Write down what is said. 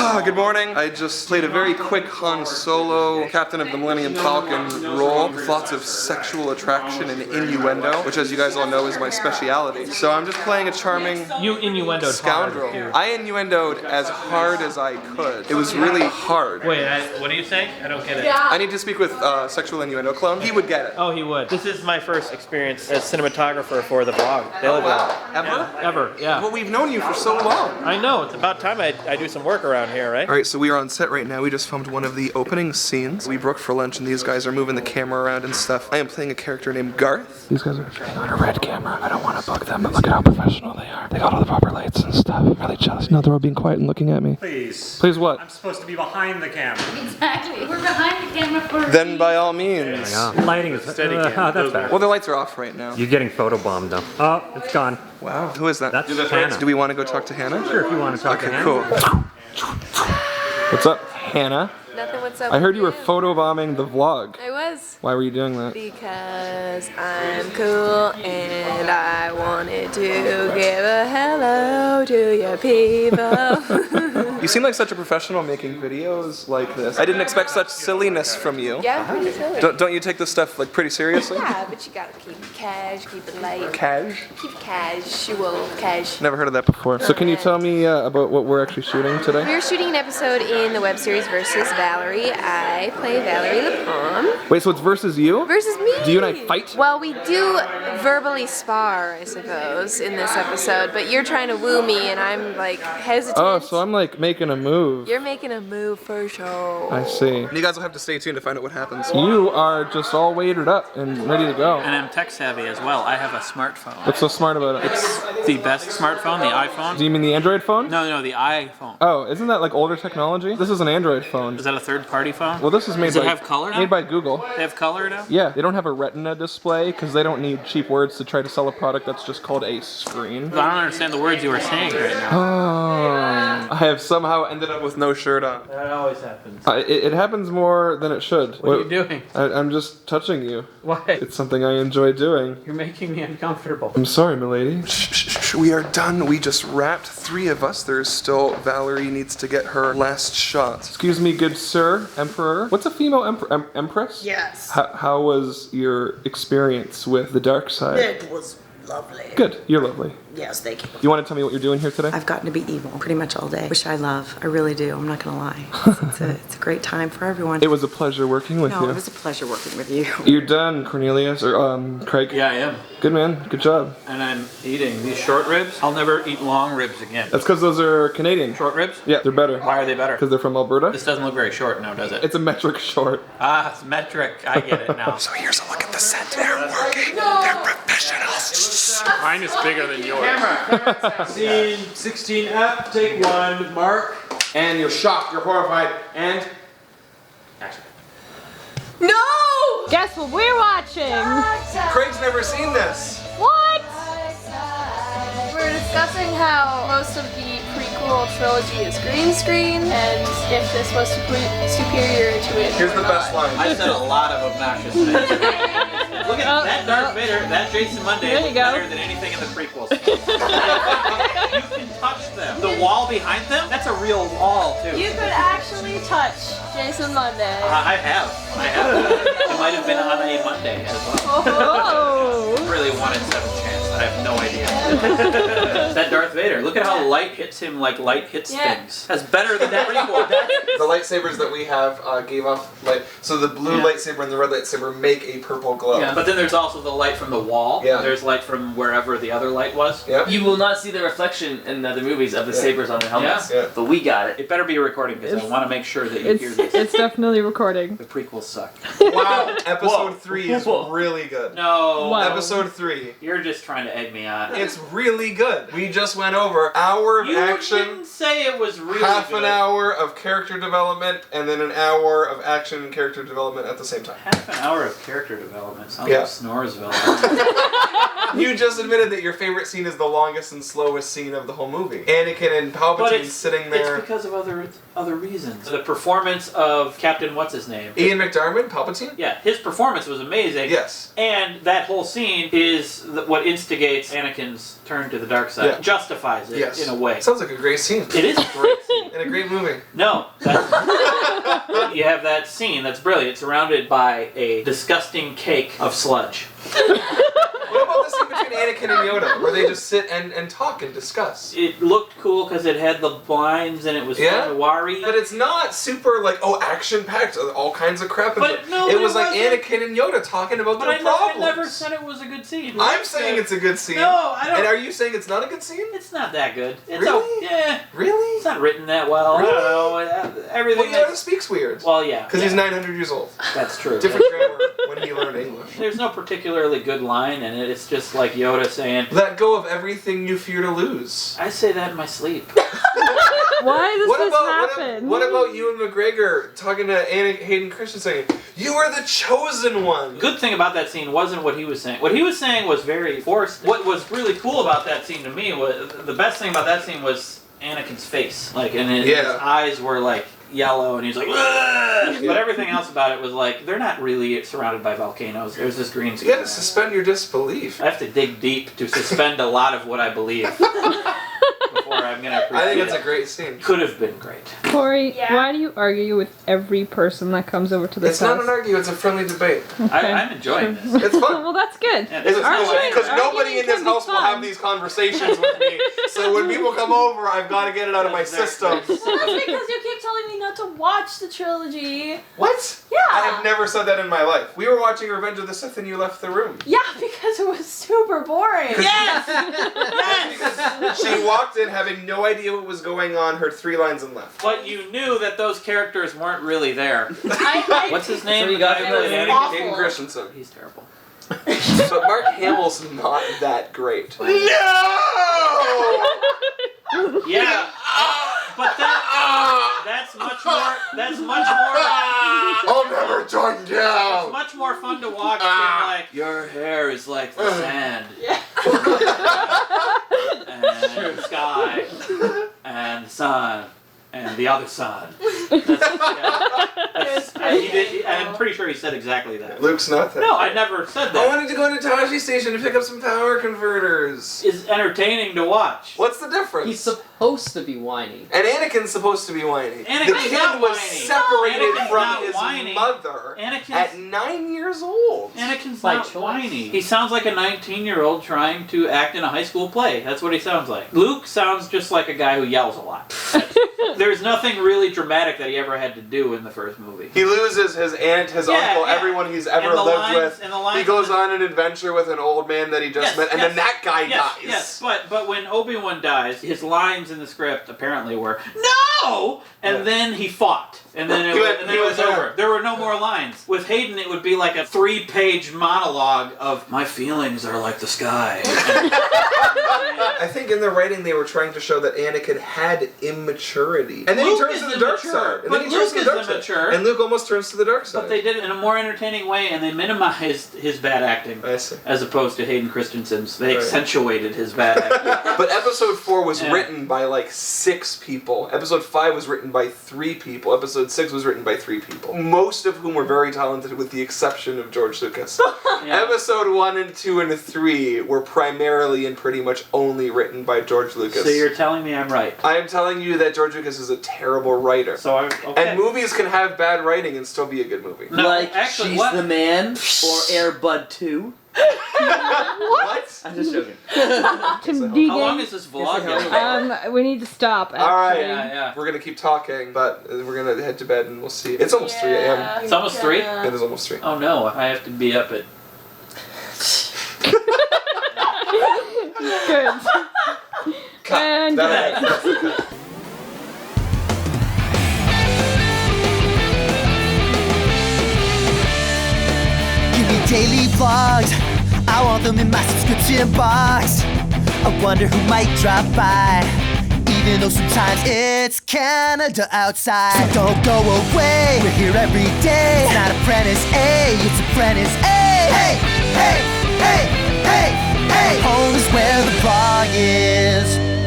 Good morning. I just played a very quick Han Solo, Captain of the Millennium Falcon role with lots of sexual attraction and innuendo, which as you guys all know is my speciality. So I'm just playing a charming scoundrel. I innuendoed as hard as I could. It was really hard. Wait, what do you say? I don't get it. I need to speak with Sexual Innuendo Clone. He would get it. Oh, he would. This is my first experience as cinematographer for the vlog. Oh, wow. Ever? Ever, yeah. Well, we've known you for so long. I know. It's about time I do some work around here, right? Alright, so we are on set right now. We just filmed one of the opening scenes. We broke for lunch and these guys are moving the camera around and stuff. I am playing a character named Garth. These guys are shooting on a red camera. I don't want to bug them, but look at how professional they are. They got all the proper lights and stuff. I'm really jealous. No, they're all being quiet and looking at me. Please. Please what? I'm supposed to be behind the camera. Exactly. We're behind the camera for a Then by all means. Lighting is steady. That's better. Well, the lights are off right now. You're getting photobombed though. Oh, it's gone. Wow. Who is that? That's Hannah. Do we want to go talk to Hannah? Sure, if you want to talk to Okay, Hannah. cool. What's up, Hannah? Nothing, what's up? I heard you were photobombing the vlog. I was. Why were you doing that? Because I'm cool and I wanted to give a hello to your people. You seem like such a professional making videos like this. I didn't expect such silliness from you. Yeah, I'm pretty silly. Don't you take this stuff like pretty seriously? Yeah, but you gotta keep it cash, keep it light. Cash? Keep it casual, cash. Never heard of that before. So can you tell me about what we're actually shooting today? We're shooting an episode in the web series Versus Valerie. I play Valerie LePom. Wait, so it's versus you? Versus me. Do you and I fight? Well, we do verbally spar, I suppose, in this episode, but you're trying to woo me and I'm like hesitant. Oh, so I'm like making a move. You're making a move for sure. I see. You guys will have to stay tuned to find out what happens. You are just all weighted up and ready to go. And I'm tech savvy as well. I have a smartphone. What's so smart about it? It's the best smartphone, the iPhone. Do you mean the Android phone? No, the iPhone. Oh, isn't that like older technology? This is an Android phone. Is that a third-party phone? Well, this is made Does by... it have color now? Made by Google. They have color now? Yeah, they don't have a retina display because they don't need cheap words to try to sell a product that's just called a screen. I don't understand the words you were saying right now. Oh, I have somehow ended up with no shirt on. That always happens. It happens more than it should. What are you doing? I'm just touching you. Why? It's something I enjoy doing. You're making me uncomfortable. I'm sorry, milady. Shh, we are done. We just wrapped 3 of us. There's still Valerie needs to get her last shot. Excuse me, good sir, emperor. What's a female empress? Yes. How was your experience with the dark side? It was lovely. Good, you're lovely. Yes, thank you. You want to tell me what you're doing here today? I've gotten to be evil pretty much all day, which I love. I really do. I'm not going to lie. It's a great time for everyone. It was a pleasure working with you. No, it was a pleasure working with you. You're done, Cornelius, or Craig. Yeah, I am. Good man, good job. And I'm eating these short ribs. I'll never eat long ribs again. That's because those are Canadian. Short ribs? Yeah, they're better. Why are they better? Because they're from Alberta. This doesn't look very short now, does it? It's a metric short. Ah, it's metric. I get it now. So here's a look at the set. They're working. They're professionals. Mine is bigger than yours. Camera. Scene 16F, take 1, mark. And you're shocked, you're horrified, and... Action. No! Guess what we're watching? Craig's never seen this. What? We're discussing how most of the prequel trilogy is green screen, and if this was superior to it. Here's the best line. I said a lot of obnoxious things. Look at that Darth Vader, that Jason Monday is better than anything in the prequels. You can touch them. The wall behind them, that's a real wall too. You could actually touch Jason Monday. I have. It might have been on a Monday as well. Oh. Really 1 in 7 chance. I have no idea. That Darth Vader, look at how light hits him like light hits things. That's better than that prequel. The lightsabers that we have gave off light. So the blue lightsaber and the red lightsaber make a purple glow. Yeah, but then there's also the light from the wall. Yeah. There's light from wherever the other light was. Yeah. You will not see the reflection in the other movies of the sabers on the helmets, Yeah. but we got it. It better be a recording because I want to make sure that you hear this. It's definitely recording. The prequels suck. Wow. Episode 3 is Whoa. really good. No. Wow. Episode 3. You're just trying to egg me on. It's really good. We just went over hour of You action, didn't say it was really half good. an hour of character development, and then an hour of action and character development at the same time. Half an hour of character development sounds Yeah. like Snoresville. You just admitted that your favorite scene is the longest and slowest scene of the whole movie. Anakin and But Palpatine it's sitting there. It's because of other reasons. The performance of Captain What's His Name. Ian McDiarmid, Palpatine? Yeah, his performance was amazing. Yes. And that whole scene is what instigated instigates Anakin's turn to the dark side. Yeah. Justifies it in a way. Sounds like a great scene. It is a great scene. And a great movie. No. You have that scene that's brilliant, surrounded by a disgusting cake of sludge. What about the scene between Anakin and Yoda, where they just sit and talk and discuss? It looked cool because it had the blinds and it was fun to worry. But it's not super like, action-packed, all kinds of crap. But no, it was like wasn't. Anakin and Yoda talking about their I problems. never said it was a good scene. I'm saying it's a good scene. No, I don't. And are you saying it's not a good scene? It's not that good. It's Really? yeah. Really? It's not written that well. Really? I don't know. Everything. Well, Yoda speaks weird. Well, yeah. Because he's 900 years old. That's true. Different grammar when he learned English. There's no particularly good line in it. It's just like Yoda saying, "Let go of everything you fear to lose." I say that in my sleep. Why does this happen? What about Ewan McGregor talking to Hayden Christensen saying, "You are the chosen one"? Good thing about that scene wasn't what he was saying. What he was saying was very forced. What was really cool about that scene to me was the best thing about that scene was Anakin's face. Like, and his eyes were like yellow, and he's like, "Ugh!" But everything else about it was like, they're not really surrounded by volcanoes. There's this green screen. You gotta suspend your disbelief. I have to dig deep to suspend a lot of what I believe before I'm gonna appreciate I think it's a great scene. Could have been great. Corey, why do you argue with every person that comes over to this It's house? not an argument, it's a friendly debate. Okay. I'm enjoying this. It's fun. Well, that's good. Yeah, Because nobody in this house will have these conversations with me. So when people come over, I've got to get it out of my system. Well, that's because you keep telling me not to watch the trilogy. What? Yeah. I have never said that in my life. We were watching Revenge of the Sith and you left the room. Yeah, because it was super boring. Yes! She walked in having no idea what was going on, heard 3 lines and left. But you knew that those characters weren't really there. What's his name? So you got The guy it who was played awful. Hayden Christensen. He's terrible. But Mark Hamill's not that great. No! Yeah. But that's much more. That's much more. I'll never turn It's down! much more fun to watch than like your hair is like the sand. Yeah. And the sky. And the sun. And the other sun. I'm pretty sure he said exactly that. Luke's not that. No, I never said I that. wanted to go into Tashi Station to pick up some power converters. It's entertaining to watch. What's the difference? He's supposed to be whiny. And Anakin's supposed to be whiny. Anakin's the kid not was whiny. separated Anakin's from not his whiny. mother Anakin's- at 9 years old. Anakin's By not choice. whiny. He sounds like a 19-year-old trying to act in a high school play. That's what he sounds like. Luke sounds just like a guy who yells a lot. There's nothing really dramatic that he ever had to do in the first movie. He loses his aunt, his uncle, yeah. everyone he's ever And the lived lines- with. and the lines He goes in the- on an adventure with an old man that he just met, and then that guy dies. Yes, but when Obi-Wan dies, his lines in the script apparently were, "No!" And then he fought. And then it was over. There were no more lines. With Hayden, it would be like a 3-page monologue of, "My feelings are like the sky." I think in the writing they were trying to show that Anakin had immaturity. And then Luke he turns is to the dark immature, side. And but then he turns Luke to the is dark side. immature. And Luke almost turns to the dark side. But they did it in a more entertaining way, and they minimized his bad acting. I see. As opposed to Hayden Christensen's. They accentuated his bad acting. But episode 4 was written by like 6 people. Episode 5 was written by 3 people. Episode 6 was written by 3 people. Most of whom were very talented with the exception of George Lucas. Yeah. Episode 1 and 2 and 3 were primarily and pretty much only written by George Lucas. So you're telling me I'm right. I am telling you that George Lucas is a terrible writer. So okay. And movies can have bad writing and still be a good movie. No, Like actually, She's what? the Man or Air Bud 2. What? I'm just joking. Tim Deegan. How long is this vlog? We need to stop. Actually. Alright, Yeah. we're gonna keep talking, but we're gonna head to bed and we'll see. It's almost 3 a.m. It's almost 3? It is almost 3. Oh no, I have to be up at... Good. Cut. And That's the cut. Give me daily vlogs, I want them in my subscription box. I wonder who might drop by, even though sometimes it's Canada outside. So don't go away, we're here every day. It's not ApprenticeEh, it's ApprenticeEh. Hey, hey, hey, hey, hey. Home is where the vlog is.